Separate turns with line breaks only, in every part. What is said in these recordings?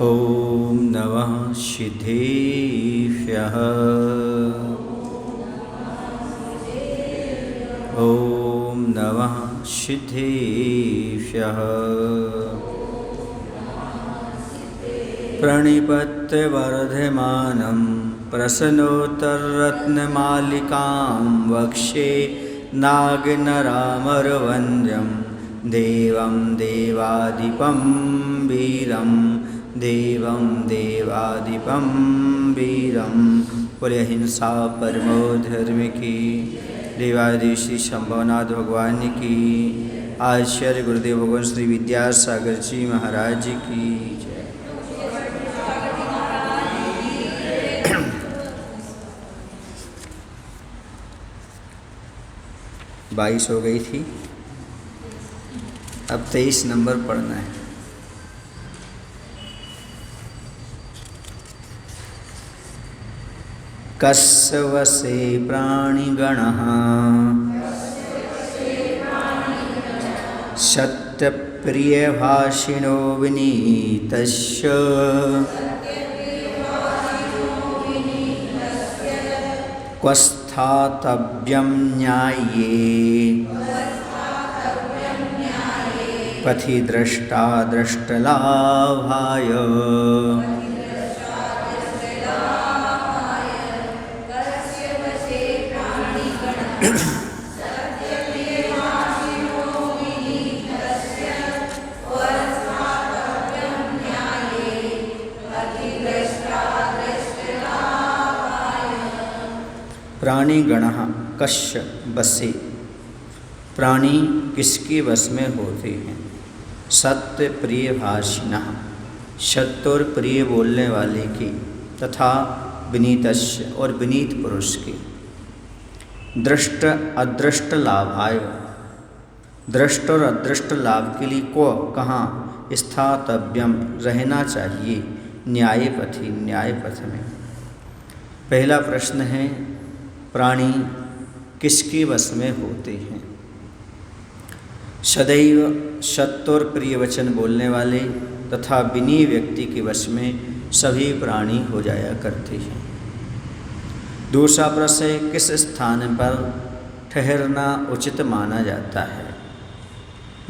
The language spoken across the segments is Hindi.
ॐ नमः सिद्धेभ्यः। ॐ नमः सिद्धेभ्यः। प्रणिपत्य वर्धमानं प्रसन्नोत्तररत्नमालिकां वक्षे नागनरामरवन्द्यं देवं देवादिपं वीरं देवं देवादिपं वीरं। बोले अहिंसा परमो धर्म की। देवादिदेव श्री शंभुनाथ भगवान की। आचार्य गुरुदेव भगवान श्री विद्यासागर जी महाराज की जय। 22 हो गई थी, अब 23 नंबर पढ़ना है। कस्य वसे प्राणिगणः सत्यप्रियभाषिणो विनीतस्य क्वस्थातव्यं न्याये पथि द्रष्टा द्रष्टलाभाय। प्राणिगणः कस्य वसे, प्राणी किसके वश में होते हैं? सत्य प्रिय भाषिणः, सत्य और प्रिय बोलने वाले के, तथा विनीतस्य और विनीत पुरुष के। दृष्ट अदृष्ट लाभाय, दृष्ट और अदृष्ट लाभ के लिए को कहाँ स्थातव्यम रहना चाहिए? न्याय पथि, न्याय पथ में। पहला प्रश्न है प्राणी किसके वश में होते हैं? सदैव सत्य और प्रिय वचन बोलने वाले तथा विनयी व्यक्ति के वश में सभी प्राणी हो जाया करते हैं। दूसरा प्रश्न है किस स्थान पर ठहरना उचित माना जाता है?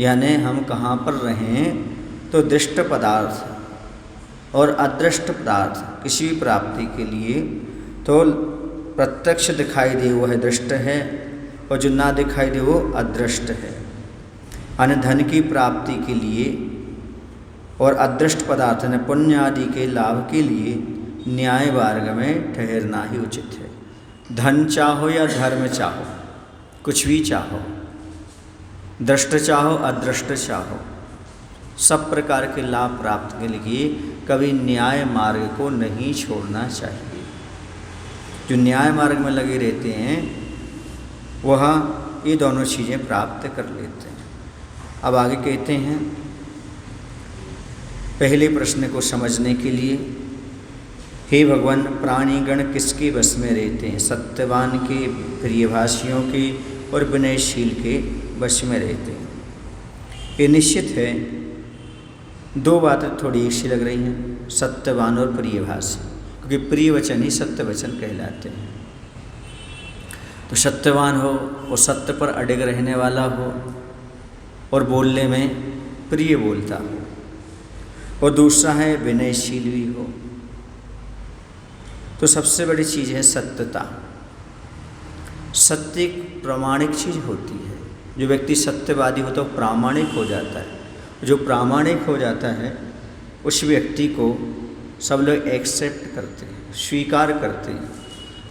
यानी हम कहाँ पर रहें तो दृष्ट पदार्थ और अदृष्ट पदार्थ किसी भी प्राप्ति के लिए तो प्रत्यक्ष दिखाई दे वो है दृष्ट है, और जो ना दिखाई दे वो अदृष्ट है। अन्य धन की प्राप्ति के लिए और अदृष्ट पदार्थ ने पुण्य आदि के लाभ के लिए न्याय मार्ग में ठहरना ही उचित है। धन चाहो या धर्म चाहो, कुछ भी चाहो, दृष्ट चाहो अदृष्ट चाहो, सब प्रकार के लाभ प्राप्त के लिए कभी न्याय मार्ग को नहीं छोड़ना चाहिए। जो न्याय मार्ग में लगे रहते हैं वह ये दोनों चीज़ें प्राप्त कर लेते हैं। अब आगे कहते हैं पहले प्रश्न को समझने के लिए, हे भगवान प्राणीगण किसके वश में रहते हैं? सत्यवान के, प्रियभाषियों के और विनयशील के वश में रहते हैं। ये निश्चित है दो बातें थोड़ी एक सी लग रही हैं, सत्यवान और प्रियभाषी, क्योंकि प्रिय वचन ही सत्य वचन कहलाते हैं। तो सत्यवान हो और सत्य पर अडिग रहने वाला हो और बोलने में प्रिय बोलता हो, और दूसरा है विनयशील भी हो। तो सबसे बड़ी चीज़ है सत्यता। सत्य एक प्रामाणिक चीज़ होती है। जो व्यक्ति सत्यवादी होता है वो प्रामाणिक हो जाता है। जो प्रामाणिक हो जाता है उस व्यक्ति को सब लोग एक्सेप्ट करते हैं, स्वीकार करते हैं,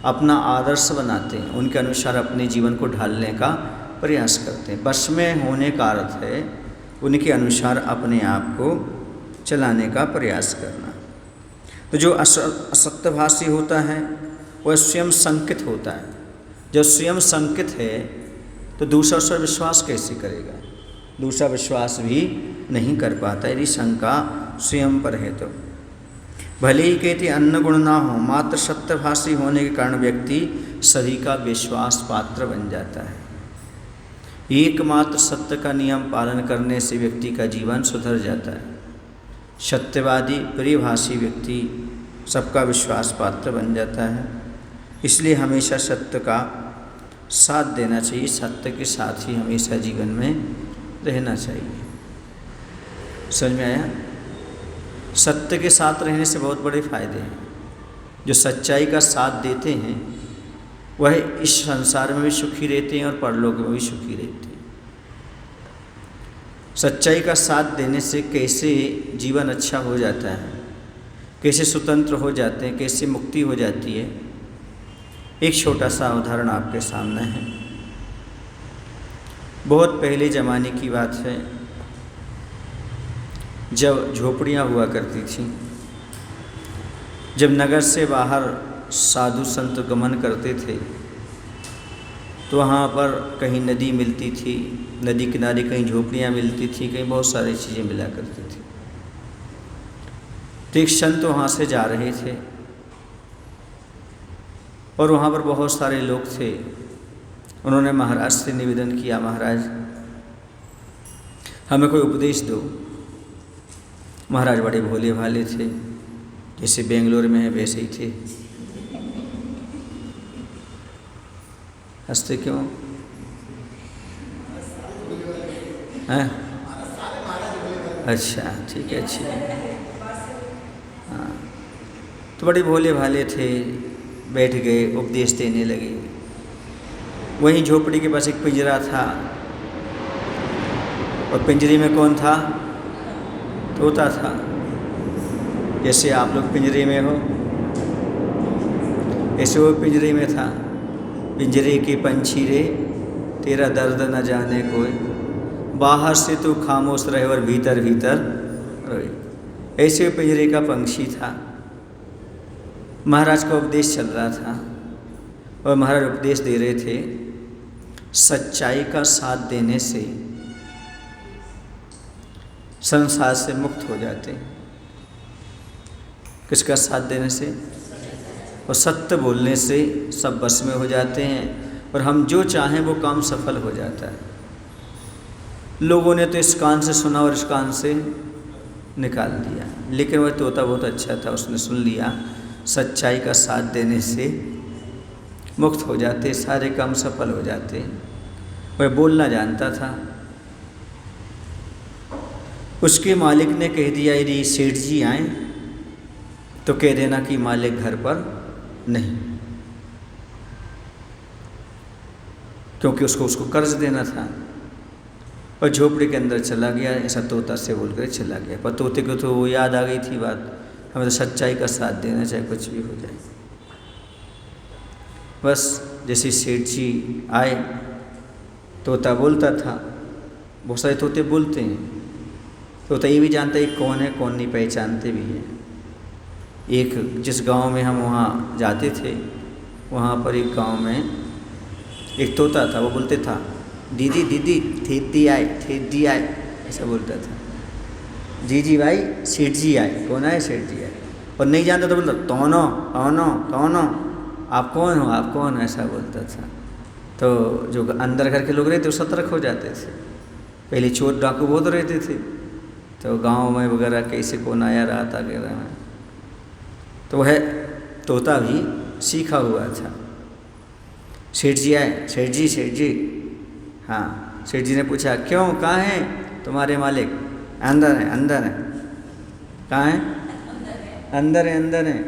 अपना आदर्श बनाते हैं, उनके अनुसार अपने जीवन को ढालने का प्रयास करते हैं। बस में होने का अर्थ है उनके अनुसार अपने आप को चलाने का प्रयास करना। तो जो असत्यभाषी होता है वह स्वयं संकित होता है। जब स्वयं संकित है तो दूसरा उस पर विश्वास कैसे करेगा? दूसरा विश्वास भी नहीं कर पाता यदि शंका स्वयं पर है तो। भले ही कहते अन्न गुण ना हो, मात्र सत्यभाषी होने के कारण व्यक्ति सभी का विश्वास पात्र बन जाता है। एकमात्र सत्य का नियम पालन करने से व्यक्ति का जीवन सुधर जाता है। सत्यवादी प्रियभाषी व्यक्ति सबका विश्वास पात्र बन जाता है। इसलिए हमेशा सत्य का साथ देना चाहिए, सत्य के साथ ही हमेशा जीवन में रहना चाहिए। समझ में आया? सत्य के साथ रहने से बहुत बड़े फायदे हैं। जो सच्चाई का साथ देते हैं वह इस संसार में भी सुखी रहते हैं और परलोक में भी सुखी रहते हैं। सच्चाई का साथ देने से कैसे जीवन अच्छा हो जाता है, कैसे स्वतंत्र हो जाते हैं, कैसे मुक्ति हो जाती है, एक छोटा सा उदाहरण आपके सामने है। बहुत पहले ज़माने की बात है, जब झोपड़ियाँ हुआ करती थीं, जब नगर से बाहर साधु संत गमन करते थे तो वहाँ पर कहीं नदी मिलती थी, नदी किनारे कहीं झोपड़ियाँ मिलती थी, कहीं बहुत सारी चीज़ें मिला करती थी। तो एक संत वहाँ से जा रहे थे और वहाँ पर बहुत सारे लोग थे। उन्होंने महाराज से निवेदन किया, महाराज हमें कोई उपदेश दो। महाराज बड़े भोले भाले थे, जैसे बेंगलोर में है वैसे ही थे। हंसते क्यों हैं? अच्छा ठीक है, अच्छी है। हाँ, तो बड़े भोले भाले थे, बैठ गए, उपदेश देने लगे। वहीं झोपड़ी के पास एक पिंजरा था और पिंजरे में कौन था? तोता था। जैसे आप लोग पिंजरे में हो, ऐसे वो पिंजरे में था। पिंजरे के पंछी रे तेरा दर्द न जाने कोई, बाहर से तू खामोश रहे और भीतर भीतर रोए। ऐसे वो पिंजरे का पंछी था। महाराज का उपदेश चल रहा था और महाराज उपदेश दे रहे थे, सच्चाई का साथ देने से संसार से मुक्त हो जाते हैं। किसका साथ देने से? और सत्य बोलने से सब बस में हो जाते हैं और हम जो चाहें वो काम सफल हो जाता है। लोगों ने तो इस कान से सुना और इस कान से निकाल दिया, लेकिन वह तोता बहुत अच्छा था, उसने सुन लिया। सच्चाई का साथ देने से मुक्त हो जाते, सारे काम सफल हो जाते। वह बोलना जानता था। उसके मालिक ने कह दिया, यदि सेठ जी आए तो कह देना कि मालिक घर पर नहीं, क्योंकि उसको कर्ज देना था। और झोपड़ी के अंदर चला गया, ऐसा तोता से बोलकर चला गया। पर तोते को तो वो याद आ गई थी बात, हमें तो सच्चाई का साथ देना, चाहे कुछ भी हो जाए। बस जैसे सेठ जी आए, तोता बोलता था। बहुत सारे तोते बोलते हैं, तोता ये भी जानता है कौन है कौन नहीं, पहचानते भी हैं। एक जिस गांव में हम वहाँ जाते थे, वहाँ पर एक गांव में एक तोता था। वो बोलते था, दीदी दीदी थेदी आए, थेदी आए, ऐसा बोलता था। जी जी भाई सेठ जी आए। कौन आए? सेठ जी आए। और नहीं जानता तो बोलता तौनो तौनो तौनो, आप कौन हो, आप कौन हो, ऐसा बोलता था। तो जो अंदर घर के लोग रहते वो सतर्क हो जाते थे। पहले चोर डाकू बहुत रहते थे, तो गांव में वगैरह कैसे कौन आया रात वगैरह में, तो वह तोता भी सीखा हुआ था। सेठ जी आए, सेठ जी, सेठ जी। हाँ, सेठ जी ने पूछा, क्यों, कहाँ हैं तुम्हारे मालिक? अंदर है, अंदर है। कहाँ है? अंदर है, अंदर है।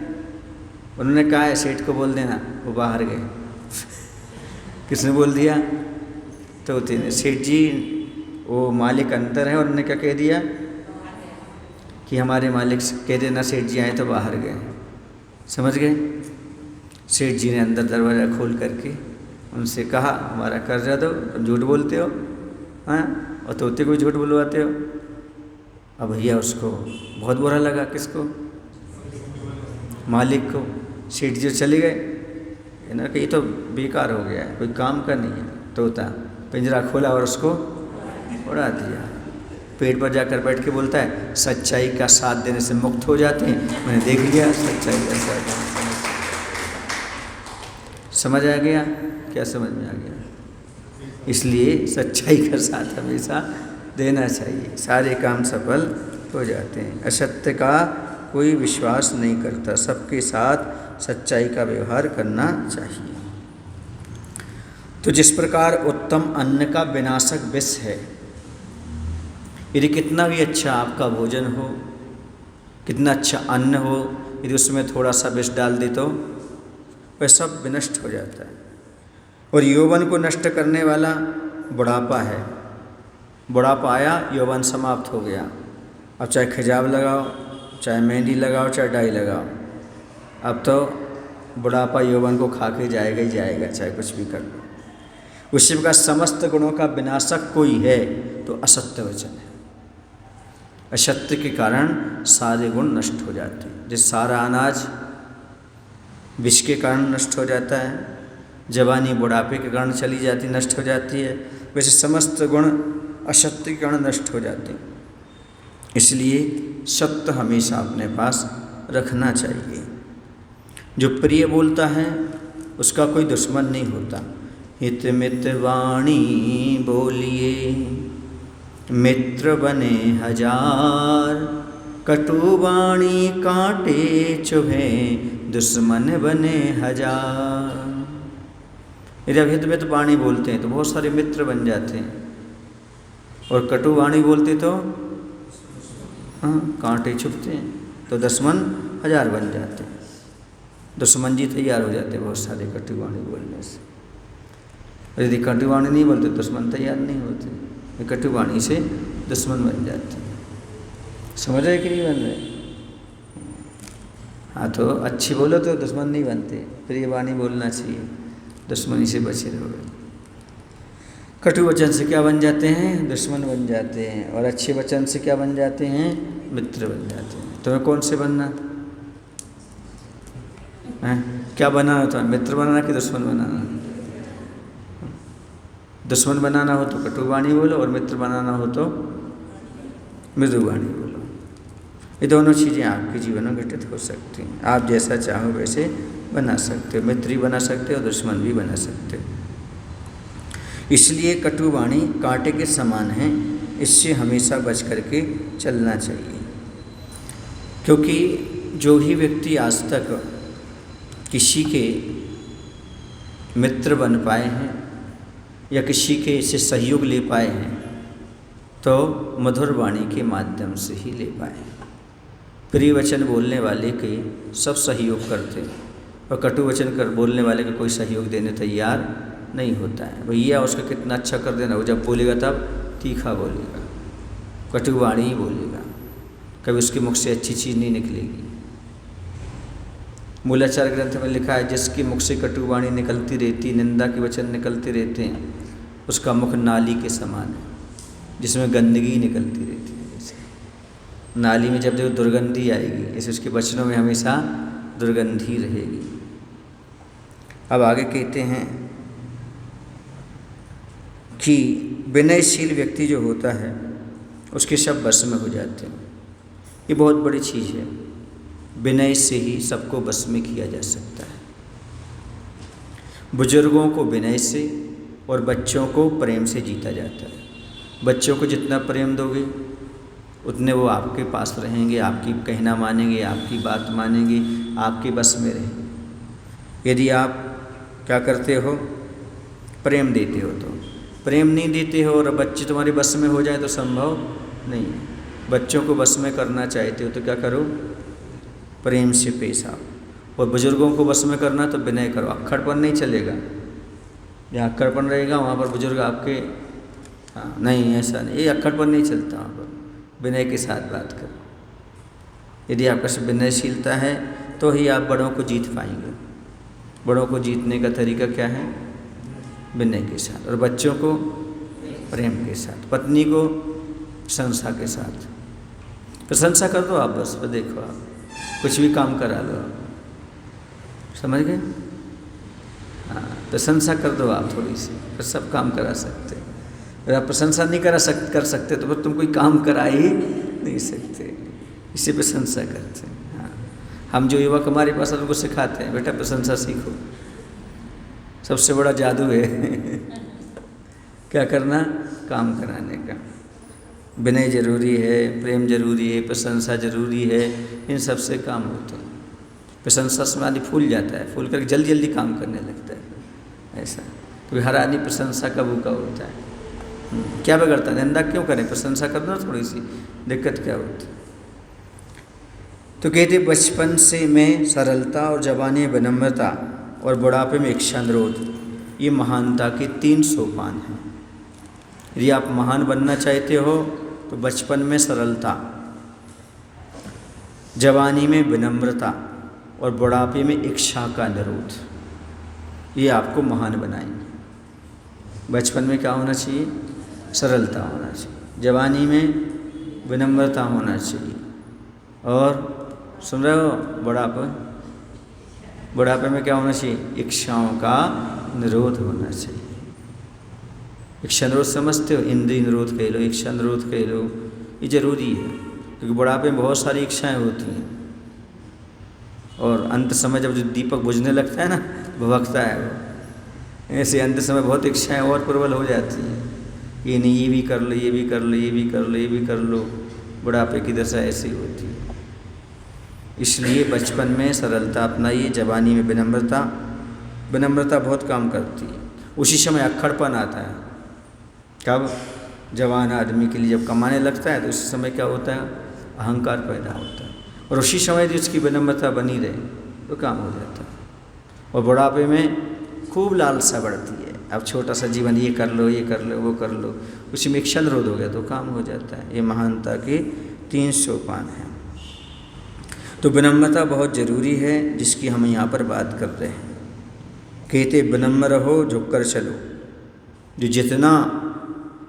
उन्होंने कहा है सेठ को बोल देना, वो बाहर गए। किसने बोल दिया? तोते ने। सेठ जी वो मालिक अंदर है और उन्होंने क्या कह दिया कि हमारे मालिक कह देना सेठ जी आए तो बाहर गए। समझ गए? सेठ जी ने अंदर दरवाज़ा खोल करके उनसे कहा, हमारा कर्जा दो, तुम झूठ बोलते हो, हाँ, और तोते को झूठ बुलवाते हो। अब भैया उसको बहुत बुरा लगा। किसको? मालिक को। सेठ जी चले गए, ना कि ये तो बेकार हो गया है, कोई काम का नहीं है। तोता पिंजरा खोला और उसको उड़ा दिया। पेड़ पर जाकर बैठ के बोलता है, सच्चाई का साथ देने से मुक्त हो जाते हैं। मैंने देख लिया सच्चाई का साथ। समझ आ गया? क्या समझ में आ गया? इसलिए सच्चाई का साथ हमेशा देना चाहिए, सारे काम सफल हो जाते हैं। असत्य का कोई विश्वास नहीं करता, सबके साथ सच्चाई का व्यवहार करना चाहिए। तो जिस प्रकार उत्तम अन्न का विनाशक विष है, यदि कितना भी अच्छा आपका भोजन हो, कितना अच्छा अन्न हो, यदि उसमें थोड़ा सा विष डाल दे तो वह सब विनष्ट हो जाता है। और यौवन को नष्ट करने वाला बुढ़ापा है। बुढ़ापा आया, यौवन समाप्त हो गया। अब चाहे खिजाब लगाओ, चाहे मेहंदी लगाओ, चाहे डाई लगाओ, अब तो बुढ़ापा यौवन को खा के जाएगा ही जाएगा, चाहे कुछ भी कर लो। उसी प्रकार समस्त गुणों का विनाशक कोई है तो असत्य वचन है। असत्य के कारण सारे गुण नष्ट हो जाते हैं। जिस सारा अनाज विष के कारण नष्ट हो जाता है, जवानी बुढ़ापे के कारण चली जाती, नष्ट हो जाती है, वैसे समस्त गुण असत्य के कारण नष्ट हो जाते हैं। इसलिए सत्य हमेशा अपने पास रखना चाहिए। जो प्रिय बोलता है उसका कोई दुश्मन नहीं होता। हित मित वाणी बोलिए, मित्र बने हजार, कटु वाणी कांटे चुभे, दुश्मन बने हजार। यदि आप हित मित वाणी बोलते हैं तो बहुत सारे मित्र बन जाते हैं, और कटु वाणी बोलते तो कांटे चुभते हैं, तो दुश्मन हजार बन जाते हैं। दुश्मन जी तैयार हो जाते हैं बहुत सारे कटु वाणी बोलने से। और यदि कटु वाणी नहीं बोलते दुश्मन तैयार नहीं होते, कटु वाणी से दुश्मन बन जाते हैं। समझ रहे कि नहीं बन रहे? हाँ, तो अच्छी बोलो तो दुश्मन नहीं बनते। प्रिय वाणी बोलना चाहिए, दुश्मनी से बचे रहोगे। कटु वचन से क्या बन जाते हैं? दुश्मन बन जाते हैं। और अच्छे वचन से क्या बन जाते हैं? मित्र बन जाते हैं। तुम्हें कौन से बनना है? क्या बनाना तुम्हें? मित्र बनाना कि दुश्मन बनाना? दुश्मन बनाना हो तो कटु वाणी बोलो, और मित्र बनाना हो तो मृदु वाणी बोलो। ये दोनों चीज़ें आपके जीवन में घटित हो सकती हैं। आप जैसा चाहो वैसे बना सकते हो, मित्र भी बना सकते हो, दुश्मन भी बना सकते हो। इसलिए कटु वाणी कांटे के समान है, इससे हमेशा बच करके चलना चाहिए। क्योंकि जो ही व्यक्ति आज तक किसी के मित्र बन पाए हैं या किसी के से सहयोग ले पाए हैं, तो मधुर वाणी के माध्यम से ही ले पाए हैं। प्रिय वचन बोलने वाले के सब सहयोग करते हैं, और कटु वचन कर बोलने वाले का कोई सहयोग देने तैयार नहीं होता है। भैया उसका कितना अच्छा कर देना, वो जब बोलेगा तब तीखा बोलेगा, कटु वाणी ही बोलेगा, कभी उसके मुख से अच्छी चीज़ नहीं निकलेगी। मूलाचार ग्रंथ में लिखा है, जिसके मुख से कटु वाणी निकलती रहती, निंदा के वचन निकलते रहते हैं, उसका मुख नाली के समान है जिसमें गंदगी निकलती रहती है। जैसे नाली में जब देखो दुर्गंधी आएगी, ऐसे उसके वचनों में हमेशा दुर्गंधी रहेगी। अब आगे कहते हैं कि विनयशील व्यक्ति जो होता है उसके सब वश में हो जाते हैं। ये बहुत बड़ी चीज़ है। विनय से ही सबको वश में किया जा सकता है। बुजुर्गों को विनय से और बच्चों को प्रेम से जीता जाता है। बच्चों को जितना प्रेम दोगे उतने वो आपके पास रहेंगे, आपकी कहना मानेंगे, आपकी बात मानेंगे, आपके बस में रहेंगे। यदि आप क्या करते हो, प्रेम देते हो, तो प्रेम नहीं देते हो और बच्चे तुम्हारे बस में हो जाए तो संभव नहीं है। बच्चों को बस में करना चाहते हो तो क्या करो, प्रेम से पेश आओ। और बुजुर्गों को बस में करना तो विनय करो। अक्खड़पन नहीं चलेगा। जहाँ अक्खड़पन रहेगा वहाँ पर बुजुर्ग आपके नहीं, ऐसा नहीं, ये अक्खड़पन नहीं चलता। वहाँ पर विनय के साथ बात करो। यदि आपका सब विनयशीलता है तो ही आप बड़ों को जीत पाएंगे। बड़ों को जीतने का तरीका क्या है? विनय के साथ। और बच्चों को प्रेम के साथ, पत्नी को प्रशंसा के साथ। प्रशंसा कर दो आप, बस देखो आप कुछ भी काम करा लो, समझ गए? हाँ, प्रशंसा कर दो आप थोड़ी सी, फिर सब काम करा सकते। अगर आप प्रशंसा नहीं कर सकते तो फिर तुम कोई काम करा ही नहीं सकते। इसी प्रशंसा करते हैं। हाँ, हम जो युवक हमारे पास उनको सिखाते हैं, बेटा प्रशंसा सीखो, सबसे बड़ा जादू है क्या करना? काम कराने का। विनय जरूरी है, प्रेम जरूरी है, प्रशंसा जरूरी है, इन सब से काम होता है। प्रशंसा से आदमी फूल जाता है, फूल करके जल्दी जल्दी काम करने लगता है ऐसा। क्योंकि हर आदमी प्रशंसा का भूखा होता है। क्या बिगड़ता है, निंदा क्यों करें, प्रशंसा कर दो थोड़ी सी, दिक्कत क्या होती है। तो कहते बचपन से में सरलता और जवानी में विनम्रता और बुढ़ापे में इच्छा निरोध, ये महानता के 3 सोपान हैं। यदि आप महान बनना चाहते हो तो बचपन में सरलता, जवानी में विनम्रता और बुढ़ापे में इच्छा का निरोध, ये आपको महान बनाएंगे। बचपन में क्या होना चाहिए, सरलता होना चाहिए, जवानी में विनम्रता होना चाहिए, और सुन रहे हो बुढ़ापे में क्या होना चाहिए, इच्छाओं का निरोध होना चाहिए। इच्छा निरोध समझते हो, इंद्रिय निरोध कह लो, इच्छा निरोध कह लो, ये जरूरी है। क्योंकि बुढ़ापे में बहुत सारी इच्छाएं होती हैं, और अंत समय जब जो दीपक बुझने लगता है ना, भभकता है वो, ऐसे अंत समय बहुत इच्छाएं और प्रबल हो जाती हैं। ये नहीं, ये भी कर लो, ये भी कर लो, ये भी कर लो, ये भी कर लो, बुढ़ापे की दशा ऐसी होती है। इसलिए बचपन में सरलता अपनाइए, जवानी में विनम्रता, विनम्रता बहुत काम करती है। उसी समय अक्खड़पन आता है, कब, जवान आदमी के लिए जब कमाने लगता है तो उसी समय क्या होता है, अहंकार पैदा होता है, और उसी समय जो उसकी विनम्रता बनी रहे तो काम हो जाता है। और बुढ़ापे में खूब लालसा बढ़ती है, अब छोटा सा जीवन, ये कर लो, ये कर लो, वो कर लो, उसी में इच्छा निरोध हो गया तो काम हो जाता है। ये महानता के 3 सोपान हैं। तो विनम्रता बहुत ज़रूरी है, जिसकी हम यहाँ पर बात कर रहे हैं। कहते विनम्र रहो, झुककर चलो। जो जितना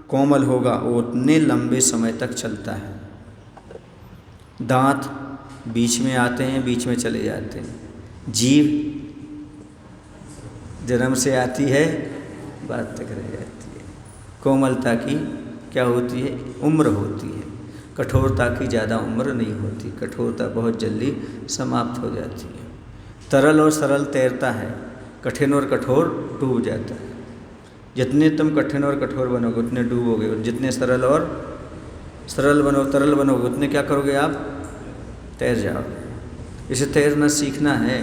कोमल होगा वो उतने लंबे समय तक चलता है। दांत बीच में आते हैं, बीच में चले जाते हैं। जीभ जन्म से आती है, बात तक रह जाती है। कोमलता की क्या होती है, उम्र होती है। कठोरता की ज़्यादा उम्र नहीं होती, कठोरता बहुत जल्दी समाप्त हो जाती है। तरल और सरल तैरता है, कठिन और कठोर डूब जाता है। जितने तुम कठिन और कठोर बनोगे उतने डूबोगे, और जितने सरल और सरल तरल बनोगे उतने क्या करोगे, आप तैर जाओगे। इसे तैरना सीखना है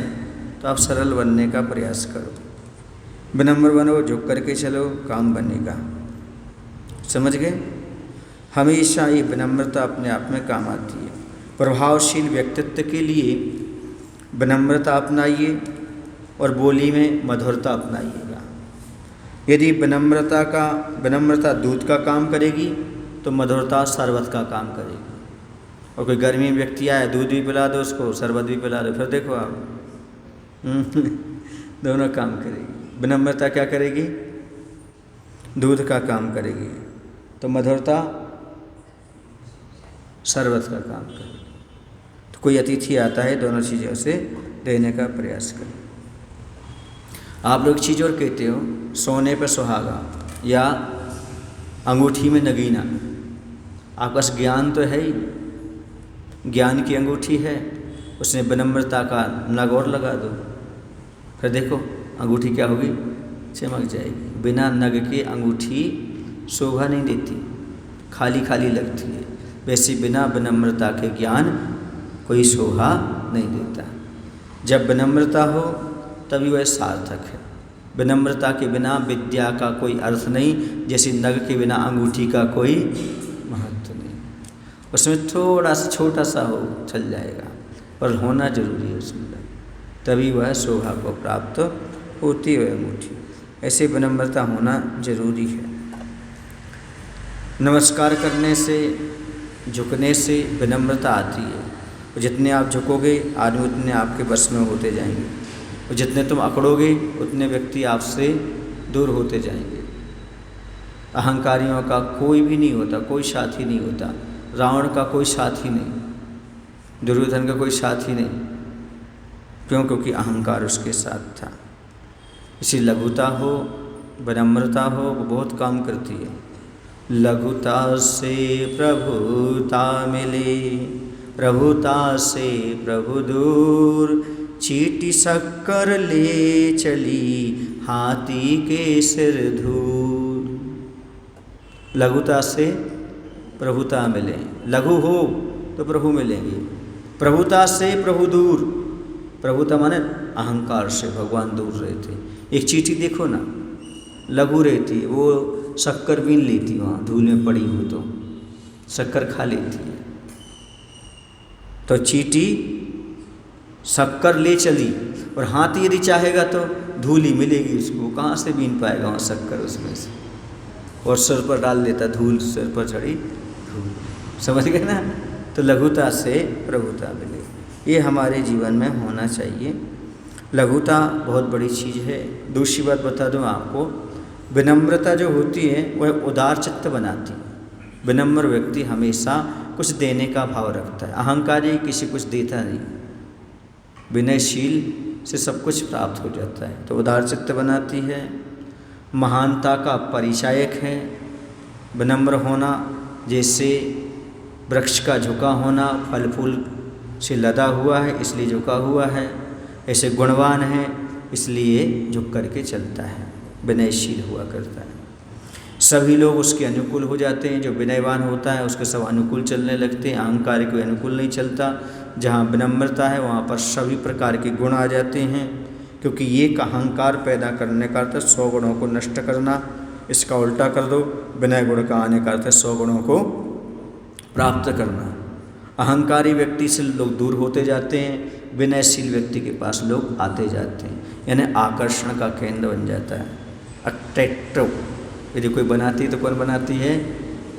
तो आप सरल बनने का प्रयास करो, विनम्र बनो, झुक करके चलो, काम बनेगा। समझ गए। हमेशा ये विनम्रता अपने आप में काम आती है। प्रभावशील व्यक्तित्व के लिए विनम्रता अपनाइए और बोली में मधुरता अपनाइएगा। यदि विनम्रता दूध का काम करेगी तो मधुरता शरबत का काम करेगी। और कोई गर्मी में व्यक्ति आए, दूध भी पिला दो उसको, शरबत भी पिला दो, फिर देखो आप दोनों काम करेगी। विनम्रता क्या करेगी, दूध का काम करेगी, तो मधुरता शरबत का काम करेगी। तो कोई अतिथि आता है, दोनों चीज़ों से देने का प्रयास करें। आप लोग चीज़ और कहते हो, सोने पर सुहागा या अंगूठी में नगीना। आपके पास ज्ञान तो है ही, ज्ञान की अंगूठी है, उसने विनम्रता का नग और लगा दो, फिर देखो अंगूठी क्या होगी, चमक जाएगी। बिना नग के अंगूठी शोभा नहीं देती, खाली खाली लगती है। वैसे बिना विनम्रता के ज्ञान कोई शोभा नहीं देता। जब विनम्रता हो तभी वह सार्थक है। विनम्रता के बिना विद्या का कोई अर्थ नहीं, जैसे नग के बिना अंगूठी का कोई महत्व नहीं। उसमें थोड़ा सा छोटा सा हो चल जाएगा, पर होना जरूरी है उसमें, तभी वह शोभा को प्राप्त होती है अंगूठी। ऐसे विनम्रता होना जरूरी है। नमस्कार करने से, झुकने से विनम्रता आती है। और जितने आप झुकोगे आदमी उतने आपके बस में होते जाएंगे, और जितने तुम अकड़ोगे उतने व्यक्ति आपसे दूर होते जाएंगे। अहंकारियों का कोई भी नहीं होता, कोई साथी नहीं होता। रावण का कोई साथी नहीं, दुर्योधन का कोई साथी नहीं। क्यों? क्योंकि अहंकार उसके साथ था। इसी लघुता हो, विनम्रता हो, वो बहुत काम करती है। लघुता से प्रभुता मिले, प्रभुता से प्रभु दूर, चीटी शक्कर ले चली हाथी के सिर धूल। लघुता से प्रभुता मिले। लघु हो तो प्रभु मिलेंगे। प्रभुता से प्रभु दूर। प्रभुता माने अहंकार से भगवान दूर रहते। एक चींटी देखो ना, लघु रहती, वो शक्कर बीन लेती, वहाँ धूल में पड़ी हो तो शक्कर खा लेती है। तो चींटी शक्कर ले चली, और हाथी यदि चाहेगा तो धूल ही मिलेगी उसको, कहाँ से बीन पाएगा वहाँ शक्कर उसमें से, और सिर पर डाल देता धूल, सिर पर चढ़ी धूल। समझ गए ना? तो लघुता से प्रभुता मिले, ये हमारे जीवन में होना चाहिए। लघुता बहुत बड़ी चीज़ है। दूसरी बात बता दूं आपको, विनम्रता जो होती है वह उदार चित्त बनाती है। विनम्र व्यक्ति हमेशा कुछ देने का भाव रखता है। अहंकारी किसी कुछ देता नहीं, विनयशील से सब कुछ प्राप्त हो जाता है। तो उदार चित्त बनाती है, महानता का परिचायक है। विनम्र होना जैसे वृक्ष का झुका होना, फल फूल से लदा हुआ है इसलिए झुका हुआ है, ऐसे गुणवान है इसलिए झुक करके चलता है, विनयशील हुआ करता है। सभी लोग उसके अनुकूल हो जाते हैं। जो विनयवान होता है उसके सब अनुकूल चलने लगते हैं। अहंकार कोई अनुकूल नहीं चलता। जहाँ विनम्रता है वहाँ पर सभी प्रकार के गुण आ जाते हैं, क्योंकि ये अहंकार पैदा करने का अर्थ 100 गुणों को नष्ट करना। इसका उल्टा कर दो, विनय गुण का आने का अर्थ 100 गुणों को प्राप्त करना। अहंकारी व्यक्ति से लोग दूर होते जाते हैं, विनयशील व्यक्ति के पास लोग आते जाते हैं, यानी आकर्षण का केंद्र बन जाता है, अट्रैक्टिव। यदि कोई बनाती है तो कौन बनाती है?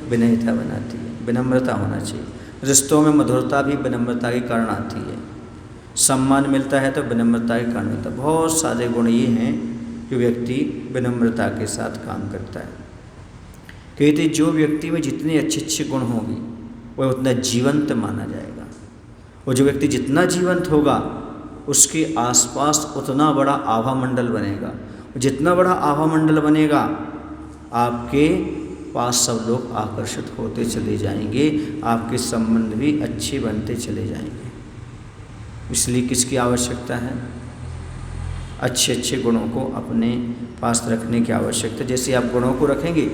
विनयता बनाती है, विनम्रता होना चाहिए। रिश्तों में मधुरता भी विनम्रता के कारण आती है। सम्मान मिलता है तो विनम्रता के कारण मिलता है। बहुत सारे गुण ये हैं जो व्यक्ति विनम्रता के साथ काम करता है। कहते जो व्यक्ति में जितने अच्छे अच्छे गुण होंगे वह उतना जीवंत माना जाएगा, और जो व्यक्ति जितना जीवंत होगा उसके आसपास उतना बड़ा आभा मंडल बनेगा। जितना बड़ा आभा मंडल बनेगा आपके पास सब लोग आकर्षित होते चले जाएंगे, आपके संबंध भी अच्छे बनते चले जाएंगे। इसलिए किसकी आवश्यकता है? अच्छे अच्छे गुणों को अपने पास रखने की आवश्यकता है। जैसे आप गुणों को रखेंगे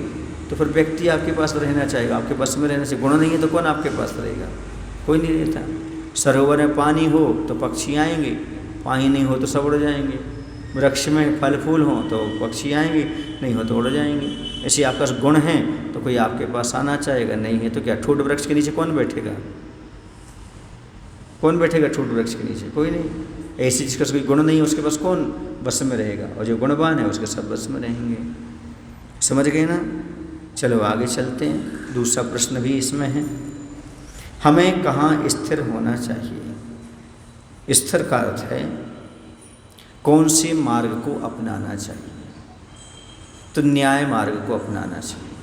तो फिर व्यक्ति आपके पास रहना चाहेगा, आपके पास में रहना चाहिए। गुण नहीं है तो कौन आपके पास रहेगा? कोई नहीं रहता। सरोवर में पानी हो तो पक्षी आएंगे, पानी नहीं हो तो सब उड़ जाएंगे। वृक्ष में फल फूल हो तो पक्षी आएंगे, नहीं हो तो उड़ जाएंगे। ऐसे आपके पास गुण हैं तो कोई आपके पास आना चाहेगा, नहीं है तो क्या ठूठ वृक्ष के नीचे कौन बैठेगा? कौन बैठेगा ठूठ वृक्ष के नीचे? कोई नहीं। ऐसी जिसका कोई गुण नहीं है उसके पास कौन बस में रहेगा, और जो गुणवान है उसके सब बस में रहेंगे। समझ गए ना? चलो आगे चलते हैं। दूसरा प्रश्न भी इसमें है, हमें कहाँ स्थिर होना चाहिए? स्थिर का अर्थ है कौन से मार्ग को अपनाना चाहिए? तो न्याय मार्ग को अपनाना चाहिए।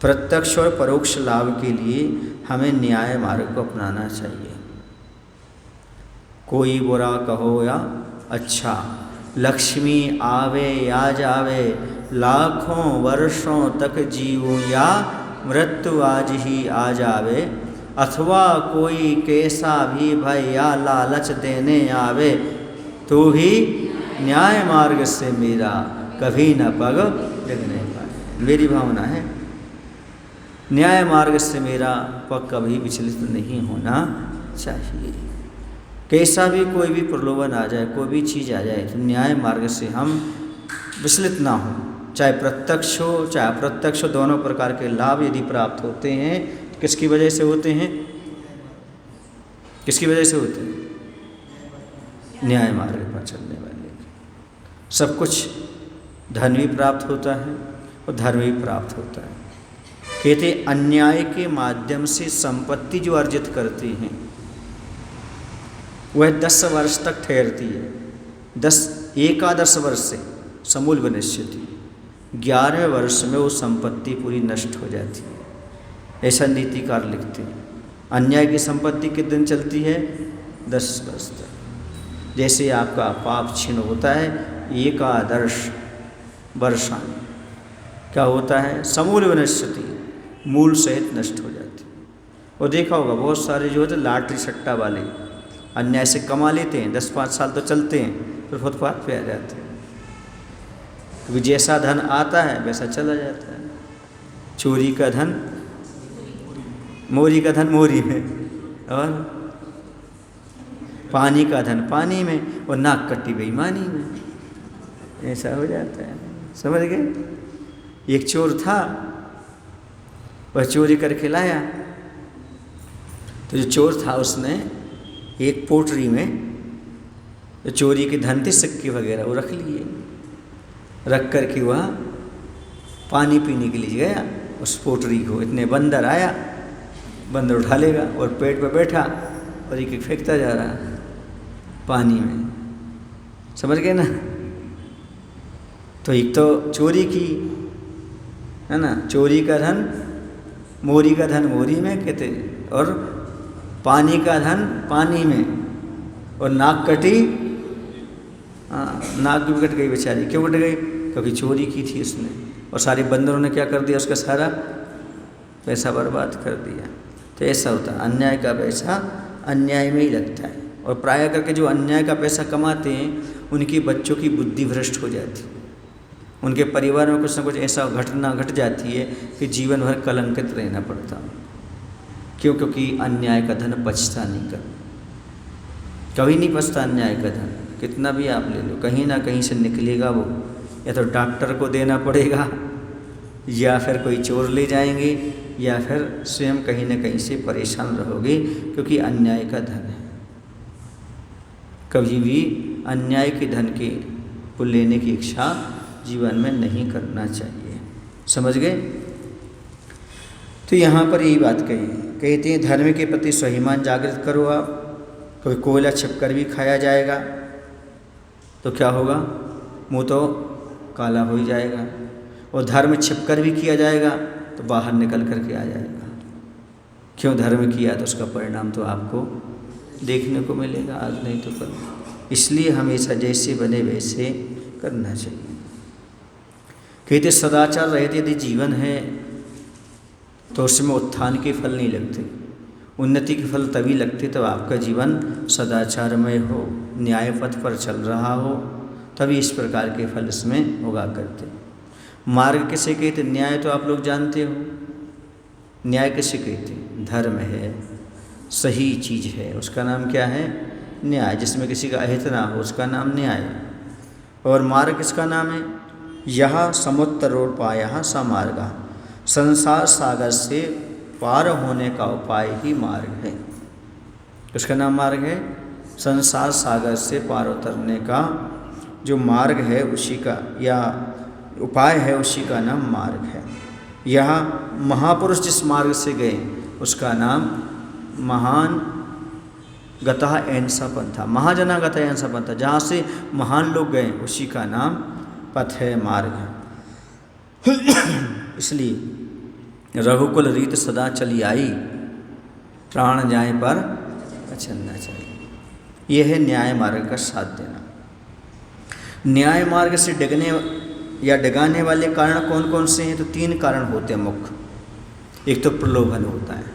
प्रत्यक्ष और परोक्ष लाभ के लिए हमें न्याय मार्ग को अपनाना चाहिए। कोई बुरा कहो या अच्छा, लक्ष्मी आवे या जावे, लाखों वर्षों तक जीवो या मृत्यु आज ही आ जावे, अथवा कोई कैसा भी भय या लालच देने आवे, तो भी न्याय मार्ग से मेरा कभी न पग डिगने पाए। मेरी भावना है न्याय मार्ग से मेरा पग कभी विचलित नहीं होना चाहिए। कैसा भी कोई भी प्रलोभन आ जाए, कोई भी चीज़ आ जाए, तो न्याय मार्ग से हम विचलित ना हो। चाहे प्रत्यक्ष हो चाहे अप्रत्यक्ष हो, दोनों प्रकार के लाभ यदि प्राप्त होते हैं तो किसकी वजह से होते हैं? किसकी वजह से होते हैं? न्याय मार्ग पर चलने वाले। सब कुछ धन भी प्राप्त होता है और धर्म भी प्राप्त होता है। कहते अन्याय के माध्यम से संपत्ति जो अर्जित करते हैं वह 10 वर्ष तक ठहरती है। 11 वर्ष से समूल विनश्यति, 11वें वर्ष में वो संपत्ति पूरी नष्ट हो जाती है। ऐसा नीतिकार लिखते हैं। अन्याय की संपत्ति कितने दिन चलती है? 10 वर्ष तक। जैसे आपका पाप क्षीण होता है 11 वर्षाणि, क्या होता है? समूल विनश्यति, मूल सहित नष्ट हो जाती है। और देखा होगा बहुत सारे जो होते लाटरी सट्टा वाले अन्याय से कमा लेते हैं, 10-5 साल तो चलते हैं, फिर फुटपाथ पे आ जाते हैं। क्योंकि जैसा धन आता है वैसा चला जाता है। चोरी का धन मोरी का धन मोरी में, और पानी का धन पानी में, और नाक कट्टी बेईमानी में। ऐसा हो जाता है, समझ गए। एक चोर था, वह चोरी करके लाया, तो जो चोर था उसने एक पोटरी में जो चोरी के धन थे, सिक्के वगैरह, वो रख लिए। रख कर के वह पानी पीने के लिए गया उस पोटरी को। इतने बंदर आया, बंदर उठा लेगा और पेट पर बैठा और एक एक फेंकता जा रहा पानी में, समझ गए ना। तो एक तो चोरी की, है ना, चोरी का धन, मोरी का धन मोरी में कहते, और पानी का धन पानी में, और नाक कटी, नाक भी कट गई बेचारी। क्यों कट गई? क्योंकि चोरी की थी उसने, और सारे बंदरों ने क्या कर दिया, उसका सारा पैसा बर्बाद कर दिया। तो ऐसा होता है, अन्याय का पैसा अन्याय में ही लगता है। और प्राय करके जो अन्याय का पैसा कमाते हैं उनकी बच्चों की बुद्धि भ्रष्ट हो जाती है, उनके परिवार में कुछ ना कुछ ऐसा घटना घट जाती है कि जीवन भर कलंकित रहना पड़ता। क्यों? क्योंकि अन्याय का धन पचता नहीं, कभी नहीं पचता अन्याय का धन। कितना भी आप ले लो, कहीं ना कहीं से निकलेगा वो, या तो डॉक्टर को देना पड़ेगा, या फिर कोई चोर ले जाएंगे, या फिर स्वयं कहीं ना कहीं से परेशान रहोगे, क्योंकि अन्याय का धन है। कभी भी अन्याय के धन के को लेने की इच्छा जीवन में नहीं करना चाहिए, समझ गए। तो यहाँ पर यही बात कही, कहते हैं धर्म के प्रति स्वाभिमान जागृत करो आप। कोई कोयला छिपकर भी खाया जाएगा तो क्या होगा, मुँह तो काला हो ही जाएगा, और धर्म छिपकर भी किया जाएगा तो बाहर निकल कर के आ जाएगा। क्यों? धर्म किया तो उसका परिणाम तो आपको देखने को मिलेगा, आज नहीं तो कल। इसलिए हमेशा जैसे बने वैसे करना चाहिए। कहते सदाचार रहित यदि जीवन है तो उसमें उत्थान के फल नहीं लगते, उन्नति के फल तभी लगते तब आपका जीवन सदाचारमय हो, न्याय पथ पर चल रहा हो, तभी इस प्रकार के फल इसमें होगा करते। मार्ग किसे कहते? न्याय तो आप लोग जानते हो। न्याय किसे कहते? धर्म है, सही चीज़ है, उसका नाम क्या है? न्याय। जिसमें किसी का अहित ना हो उसका नाम न्याय। और मार्ग किसका नाम है? यह समुत्तरोपायः स मार्गः, संसार सागर से पार होने का उपाय ही मार्ग है। उसका नाम मार्ग है, संसार सागर से पार उतरने का जो मार्ग है उसी का, या उपाय है उसी का नाम मार्ग है। यह महापुरुष जिस मार्ग से गए उसका नाम महान गतः एनसा पंथा, महाजना गतः एनसा पंथा, जहाँ से महान लोग गए उसी का नाम पथ है, मार्ग है। इसलिए रघुकुल रीत सदा चली आई, प्राण जाए पर अचलना चाहिए। यह है न्याय मार्ग का साथ देना। न्याय मार्ग से डिगने या डिगाने वाले कारण कौन कौन से हैं? तो 3 कारण होते हैं मुख्य। एक तो प्रलोभन होता है।